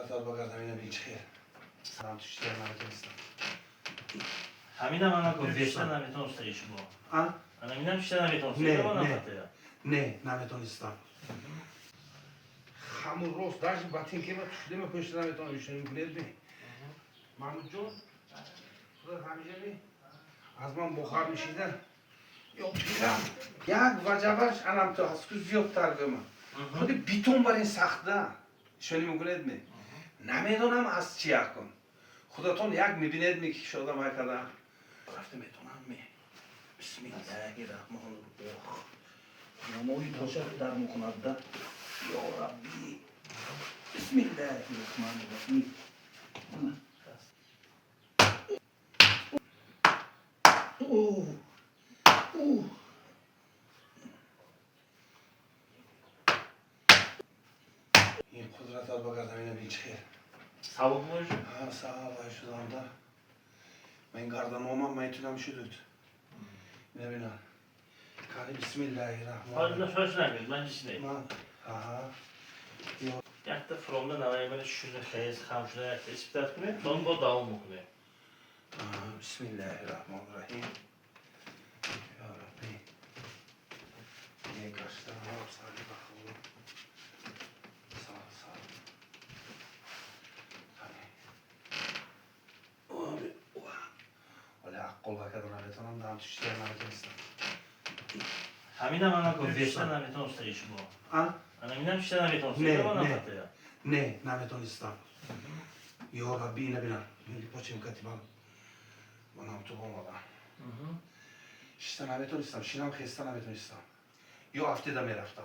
قدرت بگردم اینو بیچ خیر سلام توشتر نمیتونستم همین هم گفت بیشتر نمیتونست ایش با انا میدم بیشتر نمیتونست نه نمیتونستم همون روز درش باتین که من توشده من پشت نمیتونم ایشون میکنید بی محمود جون خدا همیشه بی از من بخار میشیدن یا پیرم یک وجبش انم تو هست که زیادتر بمن خودی بیتون بر این سخته شنی میکنید می نمیدونم از چی کن خداتون یک میبینید می که شده ما کردم رفته میتونم می بسم الله الرحمن الرحیم نمایی توشه در مکند ده یا ربی بسم الله الرحمن الرحیم این قدرت ها بگردم اینو بیچ خیر سبب باشه؟ ها سبب باشه شدم ده من گردم آمم میتونم شدود اینو بینا کاری بسم الله الرحمن حالا شاش نمید من چیز نیم من ها یک تا فرامده نوایی من شده خیز خم شده یک تا اسپیتت کنیم تا اون با دوام بکنیم بسم الله الرحمن الرحیم یا ربی یک گشتن ها سالی بخور سال ولی عقل بکردن نمیتونم دارم توشتر نمیتونستم همین هم گفت بیشتر نمیتونست ایش با انا میدم بیشتر نمیتونست نه نمیتونستم یا ربی اینو بینم میلی پاچیم کتیبم من هم تو بامدم شیسته نمیتونستم شینم خیسته نمیتونستم یا هفته ده میرفتم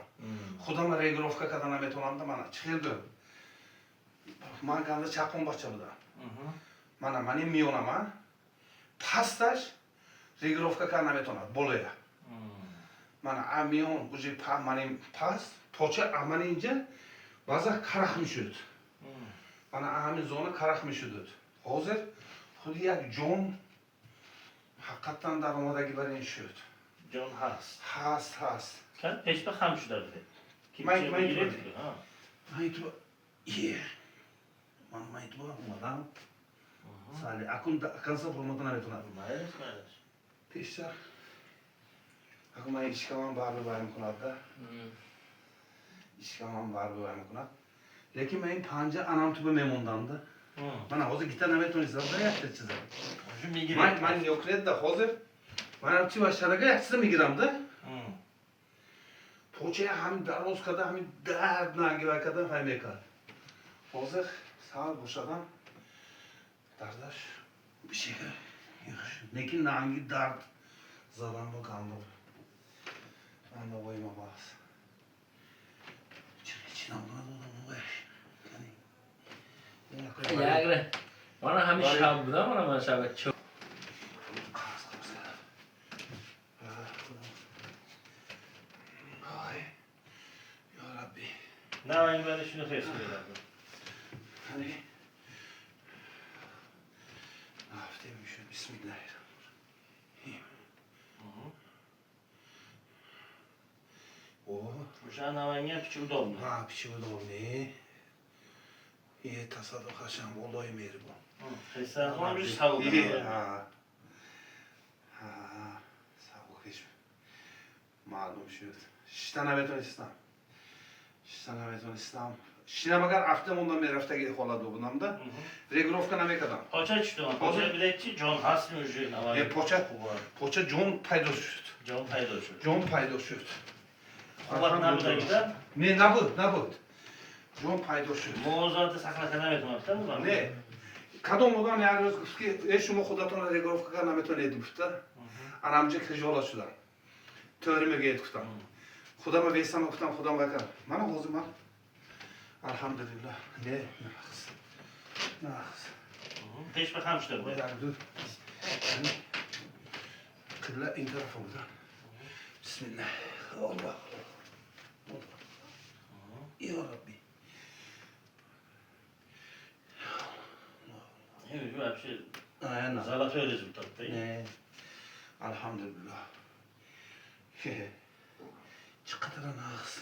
خودم ریگروفکا کردن نمیتونم ده من چخیل بیم من گنده چپون بچه بودم منی میونم پستش ریگروفکا کردن نمیتونم بوله من میون گوشی منی پست پاچه من اینجا بازه کرخ میشد من همین زونه کرخ میشد حاضر خود یک جون حقیقتا در آمادگی برای این شد جون هست هست که پیش به خم شده بده من تو اومدم سالی اکن کنسا فرماتو نمیتونم پیشتر اکن من ایشکام بار ببایم کند ده ایشکام بار ببایم کند لیکن من این پنجه انام تو به میموندم ده من حاضر گیتر نمیتونیستم ده یک چیزم من یوکرید ده حاضر من هم چی باشترگه یک چیزم میگیرم ده پوچه همین دراز کرده همین درد نگیره کرده فهمه کرد حاضر سال باشدم دردش بشه لیکن نانگی درد زدم با کندم من بابای ما باز چی نمودم یاگره من همین شب بودم من شب چه یا ربی نه این بعدشونو خیلی بیدم هنی هفته میشه بسم الله روشن نمایی هم پیچه دام نه پیچه دام نه یه تصادف هشم والای میربون خیلی خواهم روش سبب کنم سبکش معلوم شد شیطه نمیتونستم شیطه اگر هفته موندم میرفته اگه خالا دو بودم ده ریگروفکا نمیکردم پاچه چی دوم؟ پاچه بیده چی؟ جان هست میشه نمایی پاچه جون پیدا شد جون پیدا شد خوبت نبود اگه نه نبود جون پیدا شد موضوعات سخنه نمیتونم نه کدوم بودم یه روز گفت که شما خودتون ریگروفکا نمیتونید گفته انامجه خجالت شدم تئوری میگید گفتم خدا ما بیستم گفتم خدا بکن من حاضر من الحمدلله نه نخص پیش بخم شده بود کلا این طرف بودم بسم الله الله یا ربی این جو همیشه زالت های رزولتات نه الحمدلله چقدر نخص